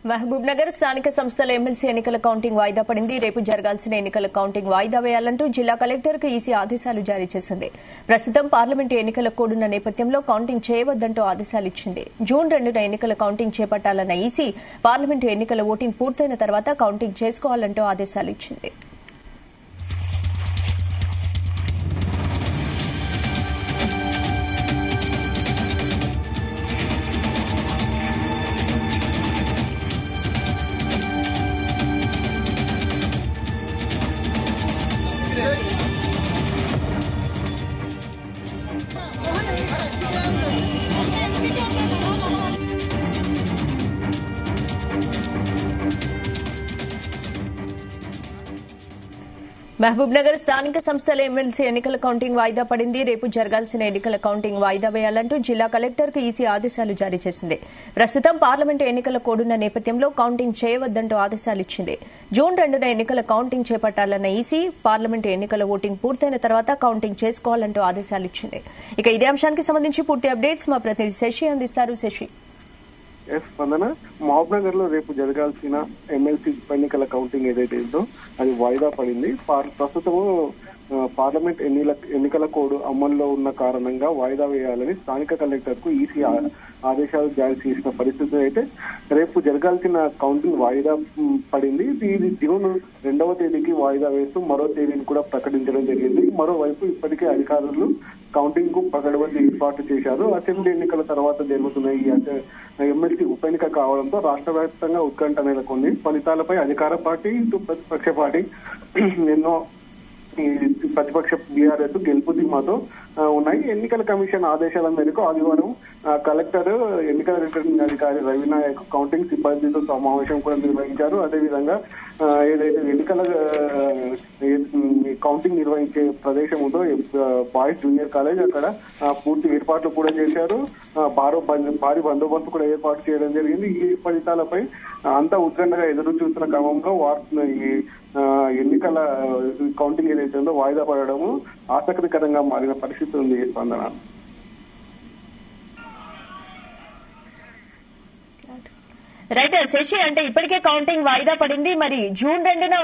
మహబూబ్ నగర్ స్థానిక సంస్థల ఎమ్మెల్సీ ఎన్నికల కౌంటింగ్ వాయిదా పడింది. రేపు జరగాల్సిన ఎన్నికల కౌంటింగ్ వాయిదా వేయాలంటూ జిల్లా కలెక్టర్కు ఈసీ ఆదేశాలు జారీ చేసింది. ప్రస్తుతం పార్లమెంటు ఎన్నికల కోడ్ ఉన్న నేపథ్యంలో కౌంటింగ్ చేయవద్దంటూ ఆదేశాలిచ్చింది. జూన్ 2న ఎన్నికల కౌంటింగ్ చేపట్టాలన్న ఈసీ పార్లమెంటు ఎన్నికల ఓటింగ్ పూర్తయిన తర్వాత కౌంటింగ్ చేసుకోవాలంటూ ఆదేశాలిచ్చింది. మహబూబ్ నగర్ స్థానిక సంస్థల ఎమ్మెల్సీ ఎన్నికల కౌంటింగ్ వాయిదా పడింది. రేపు జరగాల్సిన ఎన్నికల కౌంటింగ్ వాయిదా వేయాలంటూ జిల్లా కలెక్టర్కు ఈసీ ఆదేశాలు జారీ చేసింది. ప్రస్తుతం పార్లమెంటు ఎన్నికల కోడున్న నేపథ్యంలో కౌంటింగ్ చేయవద్దంటూ ఆదేశాలిచ్చింది. జూన్ 2న ఎన్నికల కౌంటింగ్ చేపట్టాలన్న ఈసీ పార్లమెంటు ఎన్నికల ఓటింగ్ పూర్తయిన తర్వాత కౌంటింగ్ చేసుకోవాలంటూ ఆదేశాలిచ్చింది. ఇక ఇదే అంశానికి సంబంధించి పూర్తి అప్డేట్స్ మా ప్రతినిధి శశి అందిస్తారు. శశి, స్పందన, మహబూబ్ నగర్ లో రేపు జరగాల్సిన ఎమ్మెల్సీ ఎన్నికల కౌంటింగ్ ఏదైతే ఉందో అది వాయిదా పడింది. ప్రస్తుతము పార్లమెంట్ ఎన్నికల కోడ్ అమల్లో ఉన్న కారణంగా వాయిదా వేయాలని స్థానిక కలెక్టర్ కు ఈసీ ఆదేశాలు జారీ చేసిన పరిస్థితి అయితే రేపు జరగాల్సిన కౌంటింగ్ వాయిదా పడింది. ఇది జూన్ 2వ తేదీకి వాయిదా వేస్తూ మరో తేదీని కూడా ప్రకటించడం జరిగింది. మరోవైపు ఇప్పటికే అధికారులు కౌంటింగ్ కు పగడబంది ఏర్పాటు చేశారు. అసెంబ్లీ ఎన్నికల తర్వాత జరుగుతున్న ఈ ఎమ్మెల్సీ ఉప ఎన్నిక కావడంతో రాష్ట్ర వ్యాప్తంగా ఉత్కంఠ నెలకొంది. ఫలితాలపై అధికార పార్టీ ఇటు ప్రతిపక్ష పార్టీ ఎన్నో ప్రతిపక్ష బీఆర్ఎస్ గెలుపు ధీమాతో ఉన్నాయి. ఎన్నికల కమిషన్ ఆదేశాల మేరకు ఆదివారం కలెక్టర్ ఎన్నికల రిటర్నింగ్ అధికారి రవినాయక్ కౌంటింగ్ సిబ్బందితో సమావేశం కూడా నిర్వహించారు. అదేవిధంగా ఏదైతే ఎన్నికల కౌంటింగ్ నిర్వహించే ప్రదేశం ఉందో బాయ్స్ జూనియర్ కాలేజ్ అక్కడ పూర్తి ఏర్పాట్లు కూడా చేశారు. భారీ బందోబస్తు కూడా ఏర్పాటు చేయడం జరిగింది. ఈ ఫలితాలపై అంతా ఉత్కంఠగా ఎదురు చూస్తున్న క్రమంలో ఈ ఎన్నికల కౌంటింగ్ ఏదైతే ఉందో వాయిదా పడడము ఆసక్తికరంగా మారిన పరిస్థితి ఉంది. స్పందన, రైట్ శశి, అంటే ఇప్పటికే కౌంటింగ్ వాయిదా పడింది. మరి జూన్ 2న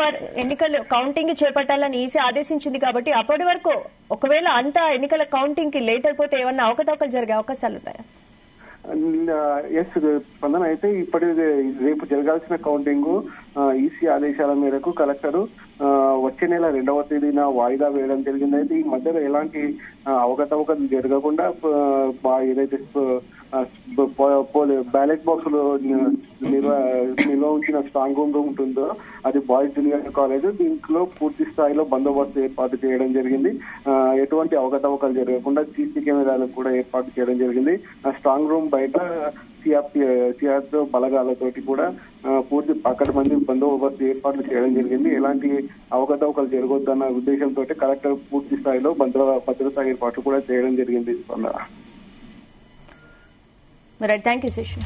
ఎన్నికలు కౌంటింగ్ చేపట్టాలని ఈసీ ఆదేశించింది కాబట్టి అప్పటి వరకు ఒకవేళ అంతా ఎన్నికల కౌంటింగ్ కి లేట్ అయిపోతే ఏమన్నా అవకతవకలు జరిగే అవకాశాలు ఉన్నాయా? స్పందన, అయితే రేపు జరగాల్సిన కౌంటింగ్ ఈసీ ఆదేశాల మేరకు కలెక్టర్ వచ్చే నెల 2వ తేదీన వాయిదా వేయడం జరిగింది. అయితే ఈ మధ్యలో ఎలాంటి అవకతవకలు జరగకుండా ఏదైతే బ్యాలెట్ బాక్స్ లో నిల్వ ఉంచిన స్ట్రాంగ్ రూమ్ ఉంటుందో అది బాయ్స్ జూనియర్ కాలేజ్. దీంట్లో పూర్తి స్థాయిలో బందోబస్తు ఏర్పాటు చేయడం జరిగింది. ఎటువంటి అవకతవకలు జరగకుండా సీసీ కెమెరాలు కూడా ఏర్పాటు చేయడం జరిగింది. స్ట్రాంగ్ రూమ్ బయట సిఆర్ బలగాలతోటి కూడా పూర్తి అక్కడ మంది బందోబస్తు ఏర్పాట్లు చేయడం జరిగింది. ఎలాంటి అవకతవకలు జరగొద్దన్న ఉద్దేశంతో కలెక్టర్ పూర్తి స్థాయిలో భద్రతా ఏర్పాట్లు కూడా చేయడం జరిగింది. Thank you Shashi.